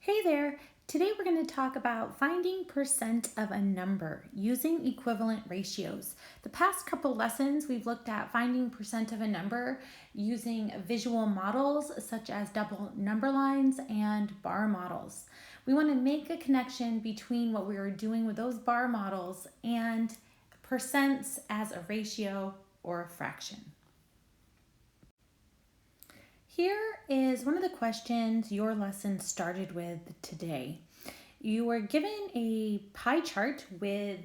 Hey there! Today we're going to talk about finding percent of a number using equivalent ratios. The past couple lessons we've looked at finding percent of a number using visual models such as double number lines and bar models. We want to make a connection between what we were doing with those bar models and percents as a ratio or a fraction. Here is one of the questions your lesson started with today. You were given a pie chart with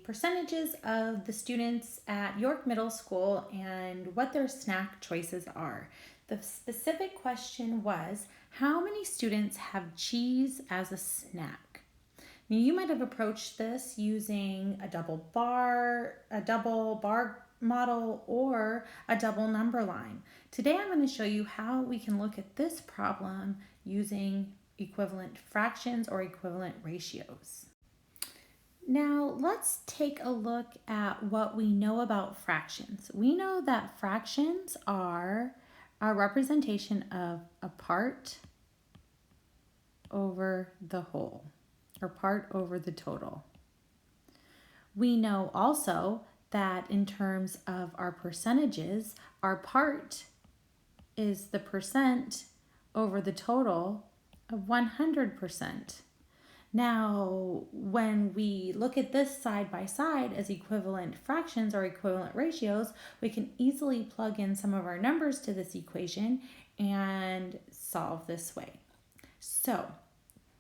percentages of the students at York Middle School and what their snack choices are. The specific question was, how many students have cheese as a snack? Now, you might have approached this using a double bar model, or a double number line. Today I'm going to show you how we can look at this problem using equivalent fractions or equivalent ratios. Now let's take a look at what we know about fractions. We know that fractions are a representation of a part over the whole, or part over the total. We know also that in terms of our percentages, our part is the percent over the total of 100%. Now, when we look at this side by side as equivalent fractions or equivalent ratios, we can easily plug in some of our numbers to this equation and solve this way. So,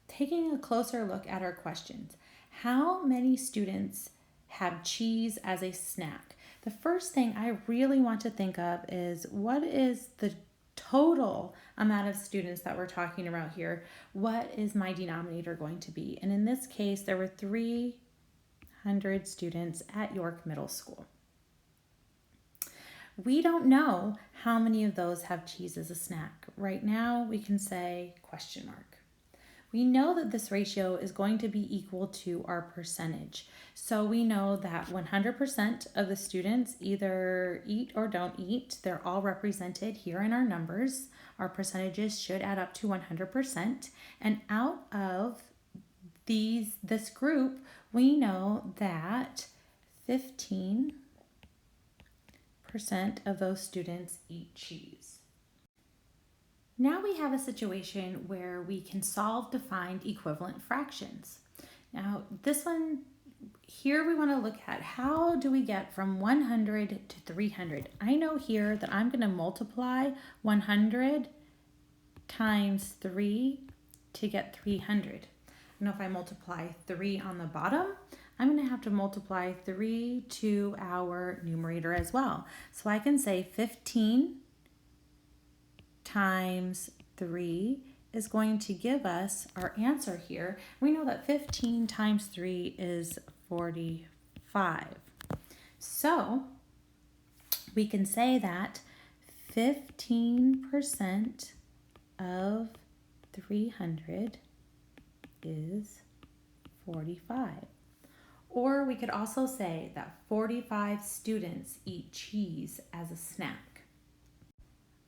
taking a closer look at our questions, how many students have cheese as a snack? The first thing I really want to think of is, what is the total amount of students that we're talking about here? What is my denominator going to be? And in this case, there were 300 students at York Middle School. We don't know how many of those have cheese as a snack. Right now, we can say question mark. We know that this ratio is going to be equal to our percentage. So we know that 100% of the students either eat or don't eat. They're all represented here in our numbers. Our percentages should add up to 100%. And out of this group, we know that 15% of those students eat cheese. Now we have a situation where we can solve to find equivalent fractions. Now this one, here we want to look at, how do we get from 100 to 300? I know here that I'm going to multiply 100 times 3 to get 300. I know if I multiply 3 on the bottom, I'm going to have to multiply 3 to our numerator as well. So I can say 15 times 3 is going to give us our answer here. We know that 15 times 3 is 45. So we can say that 15% of 300 is 45. Or we could also say that 45 students eat cheese as a snack.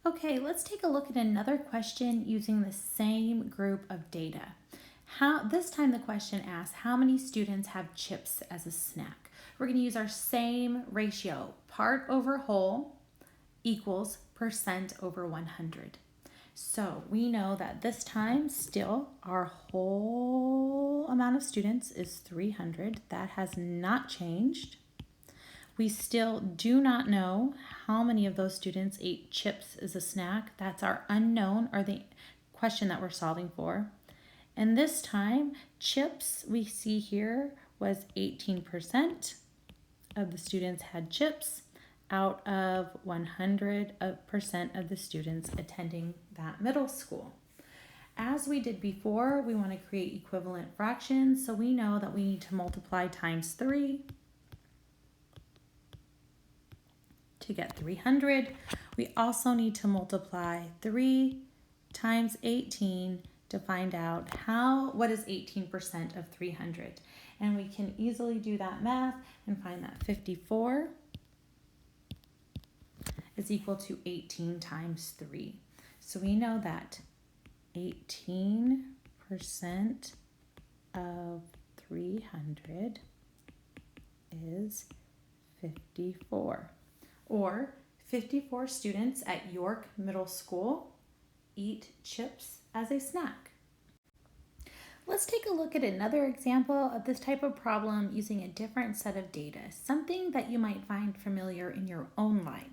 Okay, let's take a look at another question using the same group of data. This time the question asks, how many students have chips as a snack? We're going to use our same ratio, part over whole equals percent over 100. So we know that this time still our whole amount of students is 300. That has not changed. We still do not know how many of those students ate chips as a snack. That's our unknown, or the question that we're solving for. And this time, chips we see here was 18% of the students had chips out of 100% of the students attending that middle school. As we did before, we want to create equivalent fractions, so we know that we need to multiply times 3 to get 300. We also need to multiply 3 times 18 to find out what is 18% of 300. And we can easily do that math and find that 54 is equal to 18 times 3. So we know that 18% percent of 300 is 54. Or 54 students at York Middle School eat chips as a snack. Let's take a look at another example of this type of problem using a different set of data, something that you might find familiar in your own lives.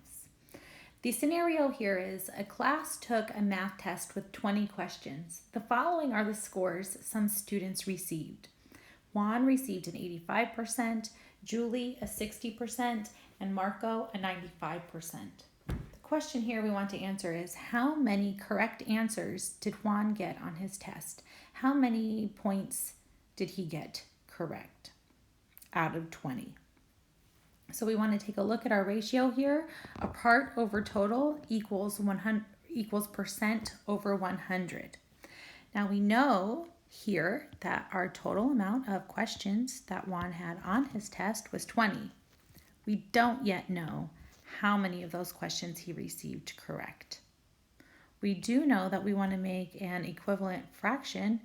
The scenario here is a class took a math test with 20 questions. The following are the scores some students received. Juan received an 85%, Julie a 60%, and Marco a 95%. The question here we want to answer is, how many correct answers did Juan get on his test? How many points did he get correct out of 20? So we want to take a look at our ratio here. A part over total equals percent over 100. Now we know here that our total amount of questions that Juan had on his test was 20. We don't yet know how many of those questions he received correct. We do know that we want to make an equivalent fraction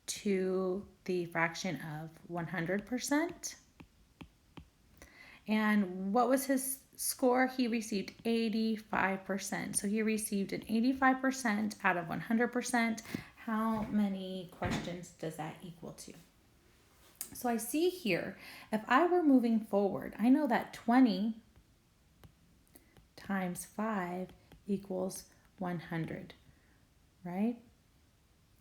to the fraction of 100%. And what was his score? He received 85%. So he received an 85% out of 100%. How many questions does that equal to? So I see here, if I were moving forward, I know that 20 times 5 equals 100, right?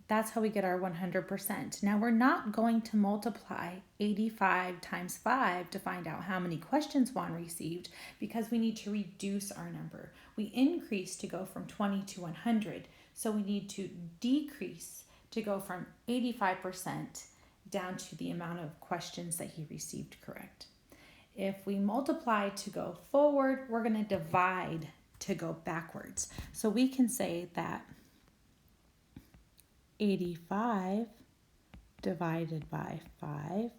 That's how we get our 100%. Now we're not going to multiply 85 times 5 to find out how many questions Juan received, because we need to reduce our number. We increase to go from 20 to 100, so we need to decrease to go from 85% down to the amount of questions that he received correct. If we multiply to go forward, we're going to divide to go backwards. So we can say that 85 divided by 5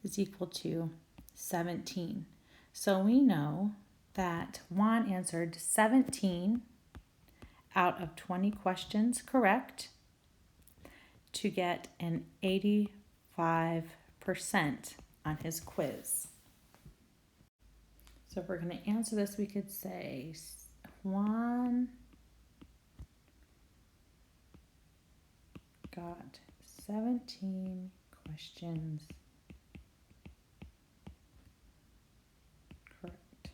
is equal to 17. So we know that Juan answered 17 out of 20 questions correct to get an 85% on his quiz. So if we're going to answer this, we could say Juan got 17 questions correct.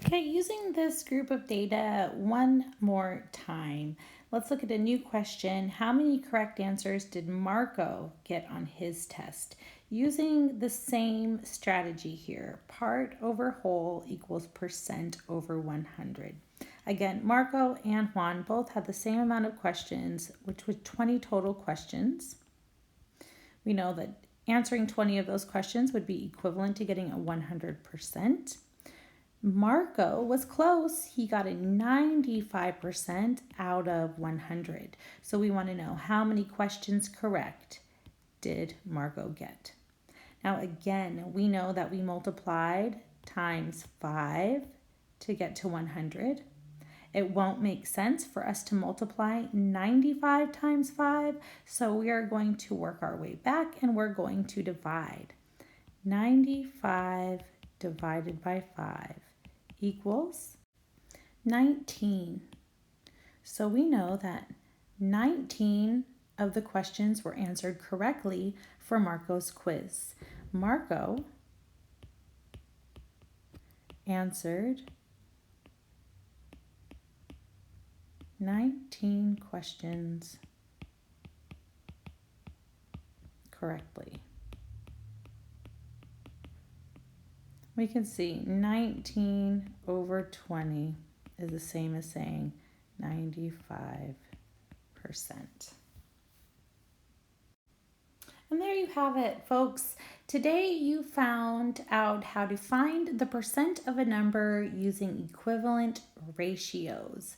Okay, using this group of data one more time, let's look at a new question. How many correct answers did Marco get on his test? Using the same strategy here, part over whole equals percent over 100. Again, Marco and Juan both had the same amount of questions, which was 20 total questions. We know that answering 20 of those questions would be equivalent to getting a 100%. Marco was close. He got a 95% out of 100. So we want to know, how many questions correct did Marco get? Now again, we know that we multiplied times 5 to get to 100. It won't make sense for us to multiply 95 times 5, so we are going to work our way back and we're going to divide. 95 divided by 5 equals 19. So we know that 19 of the questions were answered correctly for Marco's quiz. Marco answered 19 questions correctly. We can see 19 over 20 is the same as saying 95%. And there you have it, folks. Today you found out how to find the percent of a number using equivalent ratios.